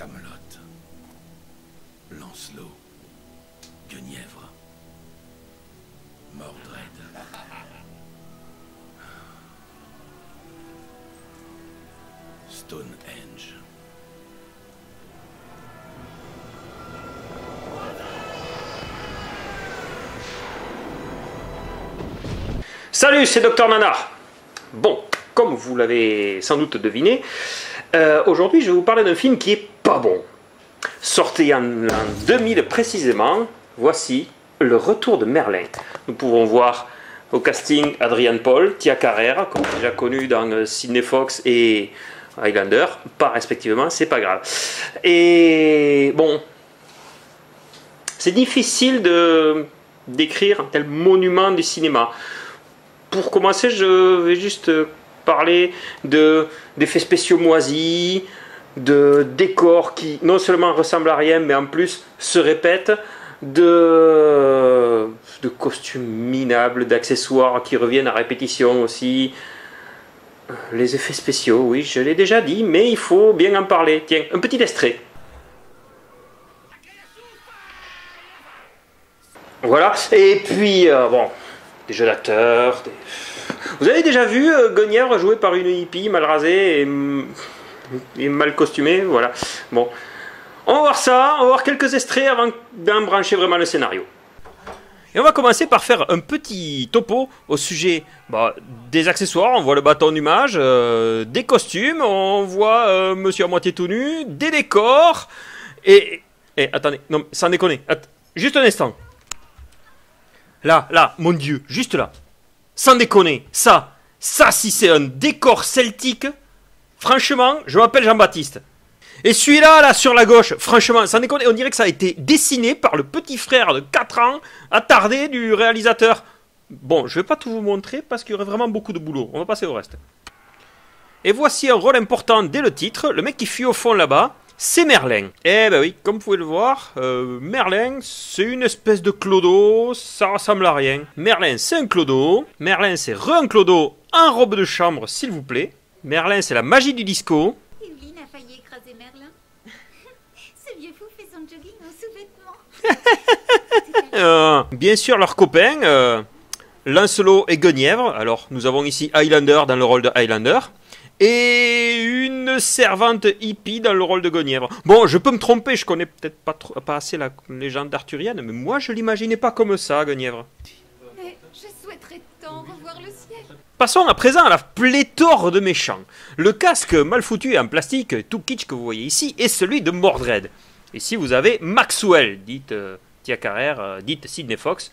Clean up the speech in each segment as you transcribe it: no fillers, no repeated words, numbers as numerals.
Camelot, Lancelot, Guenièvre, Mordred, Stonehenge. Salut, c'est Docteur Nanar. Bon, comme vous l'avez sans doute deviné, aujourd'hui je vais vous parler d'un film qui est pas bon. Sorti en l'an 2000 précisément, voici Le Retour de Merlin. Nous pouvons voir au casting Adrian Paul, Tia Carrère, comme déjà connu dans Sidney Fox et Highlander, pas respectivement, c'est pas grave. Et bon, c'est difficile de décrire un tel monument du cinéma. Pour commencer, je vais juste parler d'effets spéciaux moisis, de décors qui non seulement ressemblent à rien, mais en plus se répètent, de costumes minables, d'accessoires qui reviennent à répétition aussi. Les effets spéciaux, oui, je l'ai déjà dit, mais il faut bien en parler. Tiens, un petit extrait. Voilà, et puis, bon, des jeux d'acteurs. Vous avez déjà vu Guenièvre joué par une hippie mal rasée et mal costumée, voilà. Bon, on va voir ça, on va voir quelques extraits avant d'embrancher vraiment le scénario. Et on va commencer par faire un petit topo au sujet des accessoires. On voit le bâton du mage, des costumes, on voit monsieur à moitié tout nu, des décors. Et attendez, non, sans déconner, juste un instant. Là, mon Dieu, juste là. Sans déconner, ça si c'est un décor celtique, franchement, je m'appelle Jean-Baptiste. Et celui-là, là, sur la gauche, franchement, sans déconner, on dirait que ça a été dessiné par le petit frère de 4 ans, attardé du réalisateur. Bon, je vais pas tout vous montrer parce qu'il y aurait vraiment beaucoup de boulot. On va passer au reste. Et voici un rôle important dès le titre. Le mec qui fuit au fond là-bas, c'est Merlin. Eh ben oui, comme vous pouvez le voir, Merlin, c'est une espèce de clodo, ça ressemble à rien. Merlin, c'est un clodo. Merlin, c'est un clodo en robe de chambre, s'il vous plaît. Merlin, c'est la magie du disco. Evelyne a failli écraser Merlin. Ce vieux fou fait son jogging en sous-vêtements. Bien sûr, leurs copains, Lancelot et Guenièvre. Alors, nous avons ici Highlander dans le rôle de Highlander. Et une servante hippie dans le rôle de Guenièvre. Bon, je peux me tromper, je connais peut-être pas assez la légende arthurienne, mais moi je l'imaginais pas comme ça, Guenièvre. Mais je souhaiterais tant revoir le ciel. Passons à présent à la pléthore de méchants. Le casque mal foutu et en plastique, tout kitsch que vous voyez ici, est celui de Mordred. Ici vous avez Maxwell, dite Tia Carrère, dite Sidney Fox,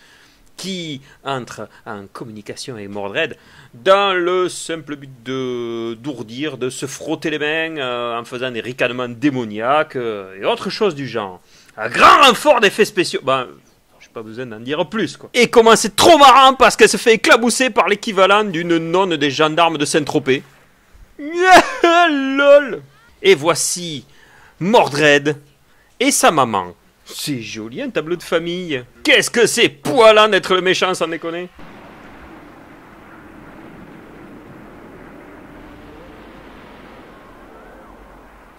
qui entre en communication avec Mordred dans le simple but d'ourdir, de se frotter les mains en faisant des ricanements démoniaques et autre chose du genre. Un grand renfort d'effets spéciaux. Ben, j'ai pas besoin d'en dire plus, quoi. Et comment c'est trop marrant parce qu'elle se fait éclabousser par l'équivalent d'une nonne des gendarmes de Saint-Tropez. Lol. Et voici Mordred et sa maman. C'est joli, un tableau de famille. Qu'est-ce que c'est poilant d'être le méchant, sans déconner.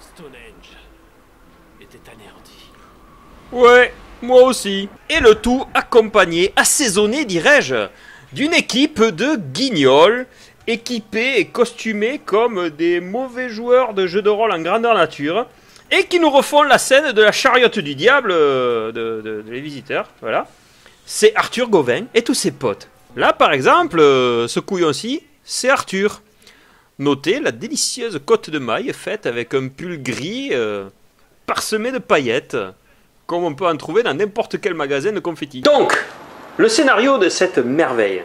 Stonehenge était anéanti. Ouais, moi aussi. Et le tout accompagné, assaisonné, dirais-je, d'une équipe de guignols, équipés et costumés comme des mauvais joueurs de jeux de rôle en grandeur nature, et qui nous refont la scène de la chariote du diable les visiteurs. Voilà. C'est Arthur Gauvin et tous ses potes. Là, par exemple, ce couillon-ci, c'est Arthur. Notez la délicieuse cotte de maille faite avec un pull gris parsemé de paillettes, comme on peut en trouver dans n'importe quel magasin de confettis. Donc, le scénario de cette merveille.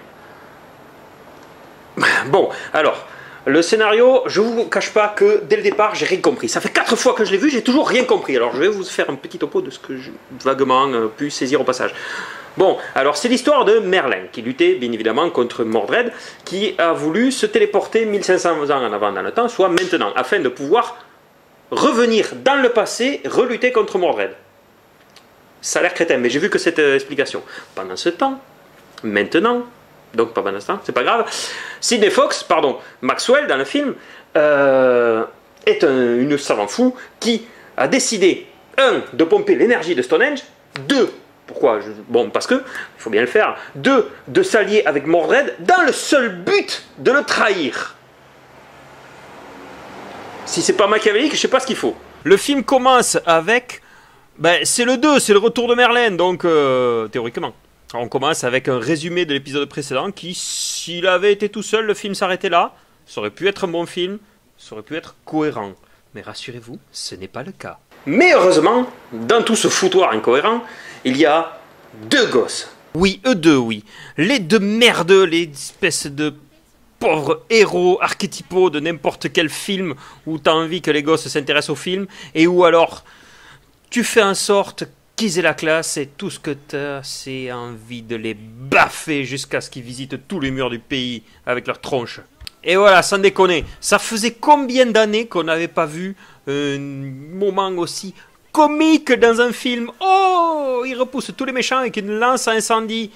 Bon, alors... Le scénario, je vous cache pas que dès le départ, j'ai rien compris. Ça fait 4 fois que je l'ai vu, j'ai toujours rien compris. Alors je vais vous faire un petit topo de ce que j'ai vaguement pu saisir au passage. Bon, alors c'est l'histoire de Merlin, qui luttait bien évidemment contre Mordred, qui a voulu se téléporter 1500 ans en avant dans le temps, soit maintenant, afin de pouvoir revenir dans le passé, relutter contre Mordred. Ça a l'air crétin, mais j'ai vu que cette explication. Pendant ce temps, maintenant... Donc pas pendant ce temps, c'est pas grave. Sidney Fox, pardon, Maxwell dans le film, est une savant fou qui a décidé, 1, de pomper l'énergie de Stonehenge, 2, pourquoi? Bon, parce que, il faut bien le faire, 2, de s'allier avec Mordred dans le seul but de le trahir. Si c'est pas machiavélique, je sais pas ce qu'il faut. Le film commence avec... c'est le 2, c'est le retour de Merlin, donc théoriquement. On commence avec un résumé de l'épisode précédent qui, s'il avait été tout seul, le film s'arrêtait là. Ça aurait pu être un bon film, ça aurait pu être cohérent. Mais rassurez-vous, ce n'est pas le cas. Mais heureusement, dans tout ce foutoir incohérent, il y a 2 gosses. Oui, eux 2, oui. Les 2 merdeux, les espèces de pauvres héros archétypaux de n'importe quel film où tu as envie que les gosses s'intéressent au film, et où alors tu fais en sorte qu'ils aient la classe, et tout ce que tu as, c'est envie de les baffer jusqu'à ce qu'ils visitent tous les murs du pays avec leurs tronches. Et voilà, sans déconner, ça faisait combien d'années qu'on n'avait pas vu un moment aussi comique dans un film? Oh, ils repoussent tous les méchants avec une lance à incendie.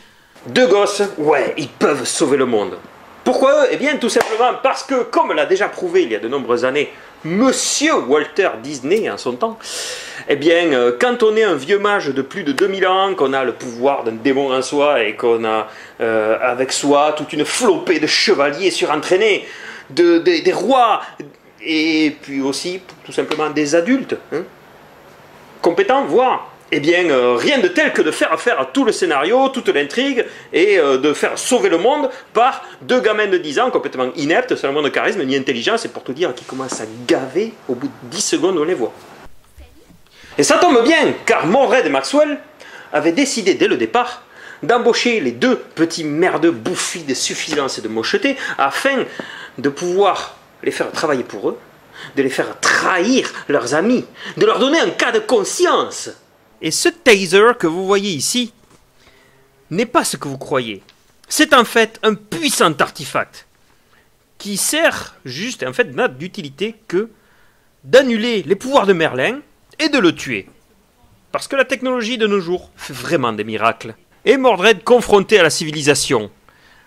2 gosses, ouais, ils peuvent sauver le monde. Pourquoi eux? Eh bien, tout simplement parce que, comme l'a déjà prouvé il y a de nombreuses années Monsieur Walter Disney en son temps, eh bien, quand on est un vieux mage de plus de 2000 ans, qu'on a le pouvoir d'un démon en soi et qu'on a avec soi toute une flopée de chevaliers surentraînés, des rois, et puis aussi tout simplement des adultes, compétents, voire, eh bien, rien de tel que de faire faire tout le scénario, toute l'intrigue, et de faire sauver le monde par 2 gamins de 10 ans complètement ineptes, sans le moins de charisme ni intelligence, et pour tout dire, qui commencent à gaver au bout de 10 secondes, on les voit. Et ça tombe bien, car Mordred et Maxwell avaient décidé dès le départ d'embaucher les 2 petits merdeux bouffis de suffisance et de mocheté, afin de pouvoir les faire travailler pour eux, de les faire trahir leurs amis, de leur donner un cas de conscience. Et ce taser que vous voyez ici n'est pas ce que vous croyez. C'est en fait un puissant artefact qui sert juste, en fait, n'a d'utilité que d'annuler les pouvoirs de Merlin et de le tuer. Parce que la technologie de nos jours fait vraiment des miracles. Et Mordred, confronté à la civilisation,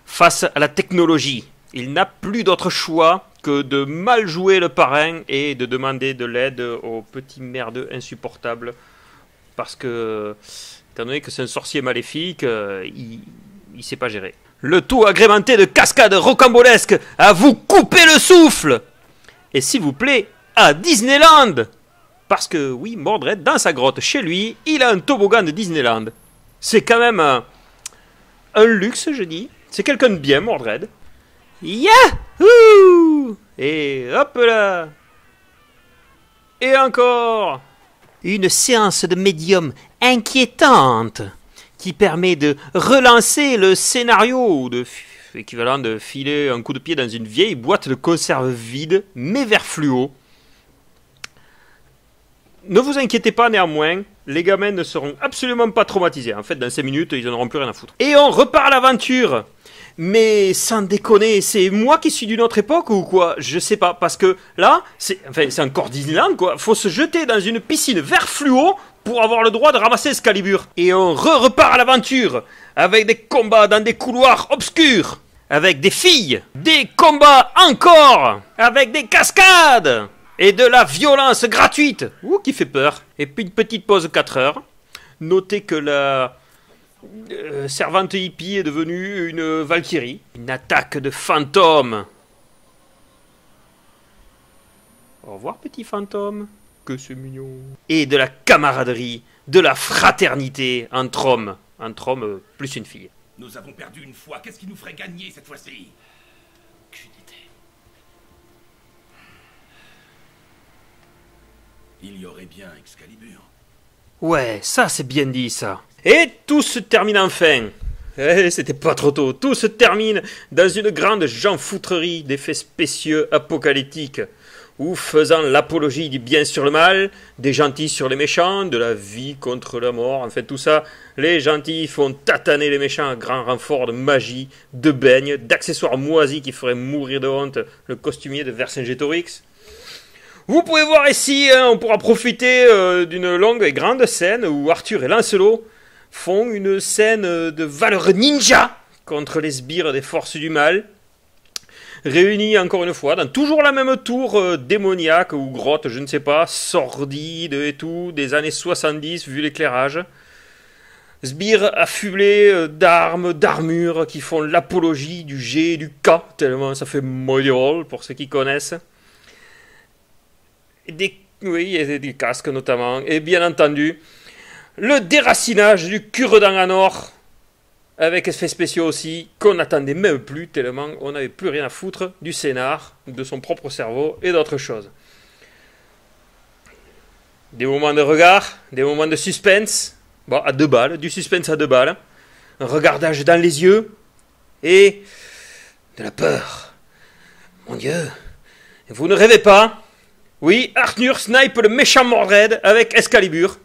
face à la technologie, il n'a plus d'autre choix que de mal jouer le parrain et de demander de l'aide aux petits merdeux insupportables. Parce que, étant donné que c'est un sorcier maléfique, il sait pas gérer. Le tout agrémenté de cascades rocambolesques à vous couper le souffle. Et s'il vous plaît, à Disneyland. Parce que oui, Mordred, dans sa grotte chez lui, il a un toboggan de Disneyland. C'est quand même un luxe, je dis. C'est quelqu'un de bien, Mordred. Yahoo! Et hop là. Et encore. Une séance de médium inquiétante qui permet de relancer le scénario, équivalent de filer un coup de pied dans une vieille boîte de conserve vide, mais vert fluo. Ne vous inquiétez pas néanmoins, les gamins ne seront absolument pas traumatisés. En fait, dans 5 minutes, ils n'en auront plus rien à foutre. Et on repart à l'aventure. Mais sans déconner, c'est moi qui suis d'une autre époque ou quoi? Je sais pas, parce que là, c'est encore Disneyland quoi. Faut se jeter dans une piscine vert fluo pour avoir le droit de ramasser Excalibur. Et on repart à l'aventure avec des combats dans des couloirs obscurs, avec des filles, des combats encore, avec des cascades et de la violence gratuite. Ouh, qui fait peur. Et puis une petite pause 4 heures. Notez que la servante hippie est devenue une Valkyrie. Une attaque de fantômes. Au revoir, petit fantôme. Que c'est mignon. Et de la camaraderie, de la fraternité entre hommes. Entre hommes plus une fille. Nous avons perdu une fois. Qu'est-ce qui nous ferait gagner cette fois-ci? Aucune idée. Il y aurait bien Excalibur. Ouais, ça c'est bien dit ça. Et tout se termine enfin. C'était pas trop tôt. Tout se termine dans une grande jeanfoutrerie d'effets spécieux apocalyptiques, où faisant l'apologie du bien sur le mal, des gentils sur les méchants, de la vie contre la mort, en fait tout ça, les gentils font tataner les méchants à grand renfort de magie, de beignes, d'accessoires moisis qui feraient mourir de honte le costumier de Vercingétorix. Vous pouvez voir ici, on pourra profiter d'une longue et grande scène où Arthur et Lancelot font une scène de valeur ninja contre les sbires des forces du mal. réunis encore une fois dans toujours la même tour démoniaque ou grotte, je ne sais pas, sordide et tout, des années 70 vu l'éclairage. Sbires affublés d'armes, d'armures qui font l'apologie du G et du K, tellement ça fait modérol pour ceux qui connaissent. Oui, et des casques notamment. Et bien entendu, le déracinage du cure-dent en or, avec effets spéciaux aussi, qu'on n'attendait même plus, tellement on n'avait plus rien à foutre du scénar, de son propre cerveau et d'autres choses. Des moments de regard, des moments de suspense, bon, à 2 balles, du suspense à 2 balles, un regardage dans les yeux, et de la peur. Mon Dieu, vous ne rêvez pas? Oui, Arthur snipe le méchant Mordred avec Excalibur.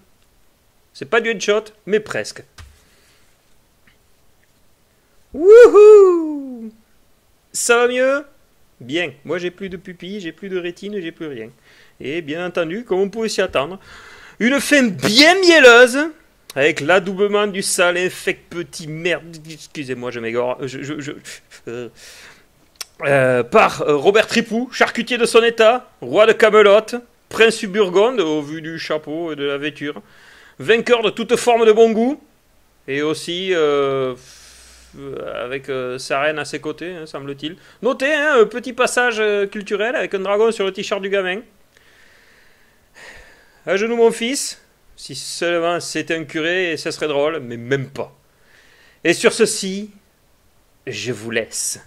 C'est pas du headshot, mais presque. Wouhou! Ça va mieux? Bien. Moi, j'ai plus de pupilles, j'ai plus de rétine, j'ai plus rien. Et bien entendu, comme on pouvait s'y attendre, une fin bien mielleuse, avec l'adoubement du sale infect petit merde. Excusez-moi, je m'égore. Par Robert Tripou, charcutier de son état, roi de Camelot, prince du Burgonde, au vu du chapeau et de la vêture, vainqueur de toute forme de bon goût, et aussi avec sa reine à ses côtés, hein, semble-t-il. Notez un petit passage culturel avec un dragon sur le t-shirt du gamin. À genoux mon fils, si seulement c'était un curé, et ce serait drôle, mais même pas. Et sur ceci, je vous laisse.